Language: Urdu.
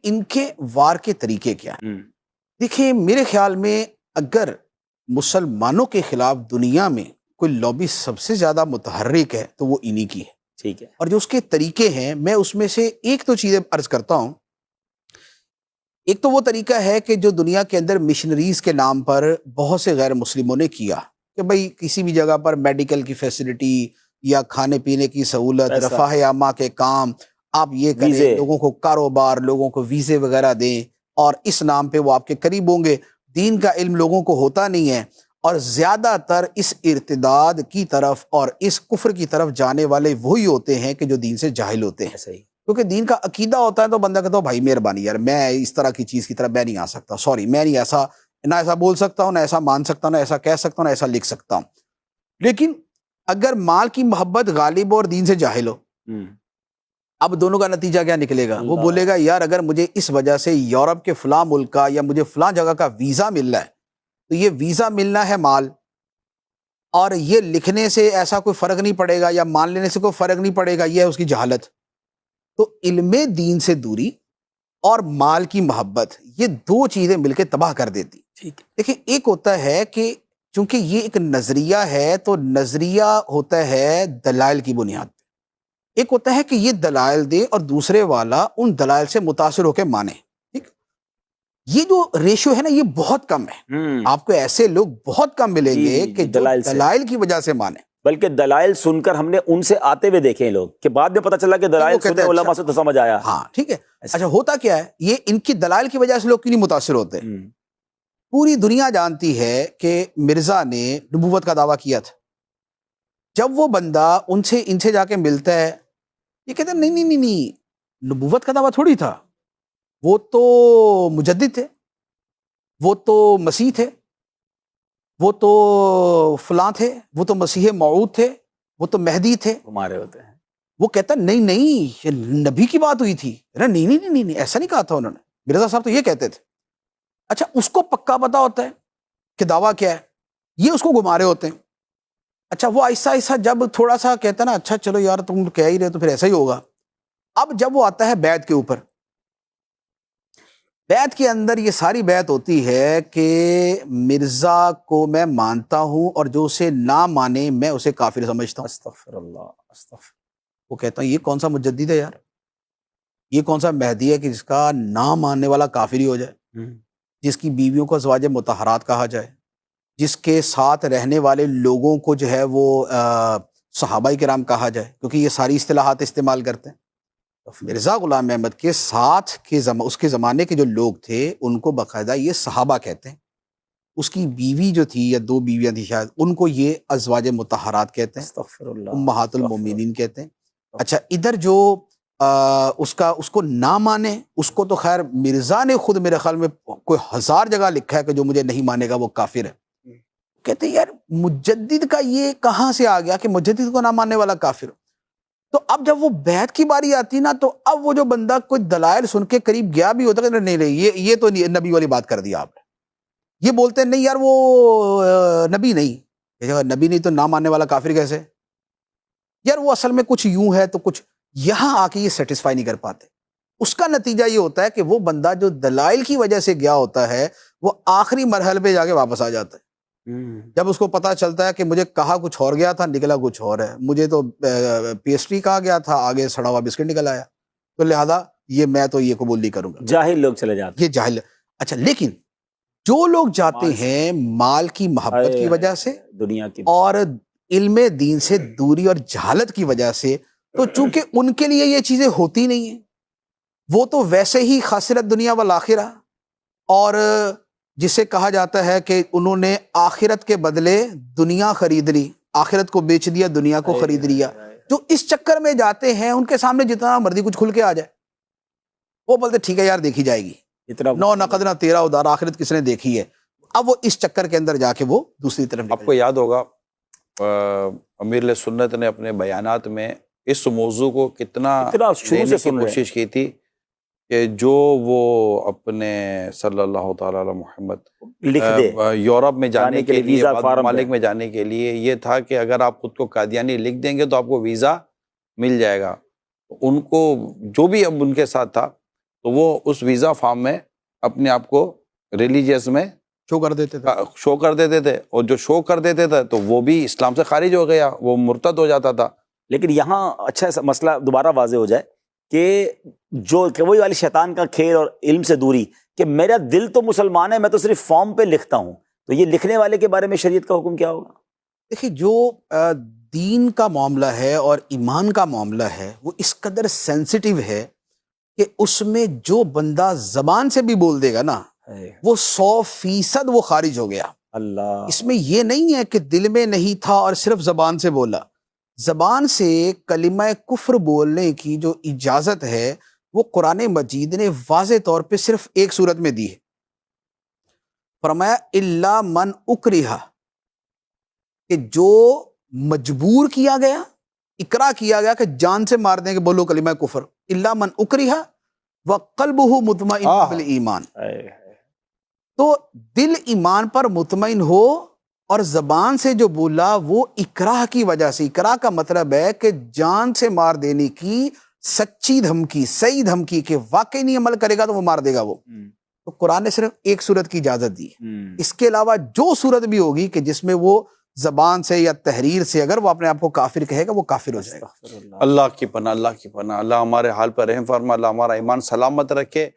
ان کے وار کے طریقے کیا ہیں؟ دیکھیں میرے خیال میں اگر مسلمانوں کے خلاف دنیا میں کوئی لابی سب سے زیادہ متحرک ہے تو وہ انہی کی ہے، ٹھیک ہے، اور جو اس کے طریقے ہیں میں اس میں سے ایک تو چیزیں عرض کرتا ہوں۔ ایک تو وہ طریقہ ہے کہ جو دنیا کے اندر مشنریز کے نام پر بہت سے غیر مسلموں نے کیا کہ بھئی کسی بھی جگہ پر میڈیکل کی فیسلٹی یا کھانے پینے کی سہولت، پیسہ، رفاہ عامہ کے کام، آپ یہ کریں، ویزے، لوگوں کو کاروبار، لوگوں کو ویزے وغیرہ دیں، اور اس نام پہ وہ آپ کے قریب ہوں گے۔ دین کا علم لوگوں کو ہوتا نہیں ہے، اور زیادہ تر اس ارتداد کی طرف اور اس کفر کی طرف جانے والے وہی ہوتے ہیں کہ جو دین سے جاہل ہوتے ہیں، ایسا ہی، کیونکہ دین کا عقیدہ ہوتا ہے تو بندہ کہتا ہو بھائی مہربانی یار، میں اس طرح کی چیز کی طرف میں نہیں آ سکتا، سوری میں نہیں ایسا، نہ ایسا بول سکتا ہوں، نہ ایسا مان سکتا ہوں، نہ ایسا کہہ سکتا ہوں، نہ ایسا لکھ سکتا ہوں۔ لیکن اگر مال کی محبت غالب ہو اور دین سے جاہل ہو، اب دونوں کا نتیجہ کیا نکلے گا؟ وہ بولے گا یار اگر مجھے اس وجہ سے یورپ کے فلاں ملک کا یا مجھے فلاں جگہ کا ویزا مل رہا ہے تو یہ ویزا ملنا ہے مال، اور یہ لکھنے سے ایسا کوئی فرق نہیں پڑے گا یا مان لینے سے کوئی فرق نہیں پڑے گا، یہ ہے اس کی جہالت۔ تو علم دین سے دوری اور مال کی محبت، یہ دو چیزیں مل کے تباہ کر دیتی۔ ٹھیک، دیکھیں ایک ہوتا ہے کہ چونکہ یہ ایک نظریہ ہے تو نظریہ ہوتا ہے دلائل کی بنیاد پہ، ایک ہوتا ہے کہ یہ دلائل دے اور دوسرے والا ان دلائل سے متاثر ہو کے مانے۔ ٹھیک، یہ جو ریشو ہے نا یہ بہت کم ہے، آپ کو ایسے لوگ بہت کم ملیں گے کہ جو دلائل کی وجہ سے مانے، بلکہ دلائل سن کر ہم نے ان سے آتے ہوئے دیکھے ہیں لوگ کہ بعد میں پتہ چلا کہ دلائل سنے علماء سے تو سمجھ آیا۔ ہاں ٹھیک ہے، اچھا ہوتا کیا ہے، یہ ان کی دلائل کی وجہ سے لوگ کیوں نہیں متاثر ہوتے؟ پوری دنیا جانتی ہے کہ مرزا نے نبوت کا دعویٰ کیا تھا، جب وہ بندہ ان سے جا کے ملتا ہے، یہ کہتے ہیں نہیں نہیں نہیں نہیں، نبوت کا دعویٰ تھوڑی تھا، وہ تو مجدد تھے، وہ تو مسیح تھے، وہ تو فلاں تھے، وہ تو مسیح موعود تھے، وہ تو مہدی تھے، ہمارے ہوتے ہیں۔ وہ کہتا نہیں نہیں یہ نبی کی بات ہوئی تھی، نہیں نہیں نہیں نہیں نہیں ایسا نہیں کہا تھا انہوں نے، مرزا صاحب تو یہ کہتے تھے۔ اچھا اس کو پکا پتا ہوتا ہے کہ دعویٰ کیا ہے، یہ اس کو گھما رہے ہوتے ہیں۔ اچھا وہ ایسا ایسا جب تھوڑا سا کہتا ہے نا اچھا چلو یار تم کہہ ہی رہے تو پھر ایسا ہی ہوگا، اب جب وہ آتا ہے بیعت کے اوپر، بیعت کے اندر یہ ساری بیعت ہوتی ہے کہ مرزا کو میں مانتا ہوں اور جو اسے نہ مانے میں اسے کافر سمجھتا ہوں۔ استغفر اللہ، استغفر۔ وہ کہتا ہے یہ کون سا مجدد ہے یار، یہ کون سا مہدی ہے کہ جس کا نہ ماننے والا کافر ہی ہو جائے، جس کی بیویوں کو ازواج مطہرات کہا جائے، جس کے ساتھ رہنے والے لوگوں کو جو ہے وہ صحابہ کرام کہا جائے، کیونکہ یہ ساری اصطلاحات استعمال کرتے ہیں۔ مرزا غلام احمد کے ساتھ اس کے زمانے کے جو لوگ تھے ان کو باقاعدہ یہ صحابہ کہتے ہیں، اس کی بیوی جو تھی یا دو بیویاں تھی شاید ان کو یہ ازواج مطہرات کہتے ہیں، استغفر اللہ، امہات المومنین کہتے ہیں۔ اچھا ادھر جو اس کو نہ مانے، اس کو تو خیر مرزا نے خود میرے خیال میں کوئی 1000 جگہ لکھا ہے کہ جو مجھے نہیں مانے گا وہ کافر ہے۔ کہتے ہیں یار مجدد کا یہ کہاں سے آ گیا کہ مجدد کو نہ ماننے والا کافر ہو؟ تو اب جب وہ بیعت کی باری آتی نا تو اب وہ جو بندہ کوئی دلائل سن کے قریب گیا بھی ہوتا ہے نہیں یہ تو نبی والی بات کر دی آپ نے، یہ بولتے ہیں نہیں یار وہ نبی نہیں، نبی نہیں تو نہ ماننے والا کافر کیسے؟ یار وہ اصل میں کچھ یوں ہے تو کچھ یہاں آ کے یہ سیٹسفائی نہیں کر پاتے۔ اس کا نتیجہ یہ ہوتا ہے کہ وہ بندہ جو دلائل کی وجہ سے گیا ہوتا ہے وہ آخری مرحلے پہ جا کے واپس آ جاتا ہے، جب اس کو پتا چلتا ہے کہ مجھے کہا کچھ اور گیا تھا نکلا کچھ اور ہے، مجھے تو پیسٹری کہا گیا تھا آگے سڑا ہوا بسکٹ نکل آیا، تو لہذا میں تو یہ قبول نہیں کروں گا۔ جاہل لوگ چلے جاتے یہ جاہل۔ اچھا لیکن جو لوگ جاتے ہیں مال کی محبت کی وجہ سے دنیا کی اور علم دین سے دوری اور جہالت کی وجہ سے، تو چونکہ ان کے لیے یہ چیزیں ہوتی نہیں ہیں، وہ تو ویسے ہی خاسرت دنیا والآخرہ، اور جسے کہا جاتا ہے کہ انہوں نے آخرت کے بدلے دنیا خرید لی، آخرت کو بیچ دیا دنیا کو خرید لیا، جو اس چکر میں جاتے ہیں ان کے سامنے جتنا مرضی کچھ کھل کے آ جائے وہ بولتے ٹھیک ہے یار دیکھی جائے گی، نو نقد نہ تیرا ادار، آخرت کس نے دیکھی ہے؟ اب وہ اس چکر کے اندر جا کے وہ دوسری طرف آپ کو یاد ہوگا امیر علیہ سنت نے اپنے بیانات میں اس موضوع کو کتنا لینے کی کوشش کی تھی کہ جو وہ اپنے صلی اللہ تعالی علی محمد یورپ میں جانے کے لیے، بعض ممالک میں جانے کے لیے یہ تھا کہ اگر آپ خود کو قادیانی لکھ دیں گے تو آپ کو ویزا مل جائے گا۔ ان کو جو بھی اب ان کے ساتھ تھا تو وہ اس ویزا فارم میں اپنے آپ کو ریلیجیس میں شو کر دیتے تھے. شو کر دیتے تھے, اور جو شو کر دیتے تھے تو وہ بھی اسلام سے خارج ہو گیا, وہ مرتد ہو جاتا تھا. لیکن یہاں اچھا مسئلہ دوبارہ واضح ہو جائے کہ وہی والی شیطان کا کھیل اور علم سے دوری, کہ میرا دل تو مسلمان ہے, میں تو صرف فارم پہ لکھتا ہوں, تو یہ لکھنے والے کے بارے میں شریعت کا حکم کیا ہوگا؟ دیکھیے جو دین کا معاملہ ہے اور ایمان کا معاملہ ہے وہ اس قدر سینسیٹیو ہے کہ اس میں جو بندہ زبان سے بھی بول دے گا نا وہ 100% وہ خارج ہو گیا. اللہ, اس میں یہ نہیں ہے کہ دل میں نہیں تھا اور صرف زبان سے بولا. زبان سے کلمہ کفر بولنے کی جو اجازت ہے وہ قرآن مجید نے واضح طور پہ صرف ایک صورت میں دی ہے. فرمایا الا من اکرہ, کہ جو مجبور کیا گیا, اکرا کیا گیا کہ جان سے مار دیں کہ بولو کلمہ کفر. الا من اکرہ وقلبہ مطمئن بالایمان, تو دل ایمان پر مطمئن ہو اور زبان سے جو بولا وہ اکراہ کی وجہ سے. اکراہ کا مطلب ہے کہ جان سے مار دینے کی سچی دھمکی, صحیح دھمکی, کہ واقعی نہیں عمل کرے گا تو وہ مار دے گا وہ. تو قرآن نے صرف ایک صورت کی اجازت دی. اس کے علاوہ جو صورت بھی ہوگی کہ جس میں وہ زبان سے یا تحریر سے اگر وہ اپنے آپ کو کافر کہے گا وہ کافر ہو جائے گا. اللہ کی پناہ, اللہ کی پناہ. اللہ ہمارے حال پر رحم فرما, اللہ ہمارا ایمان سلامت رکھے.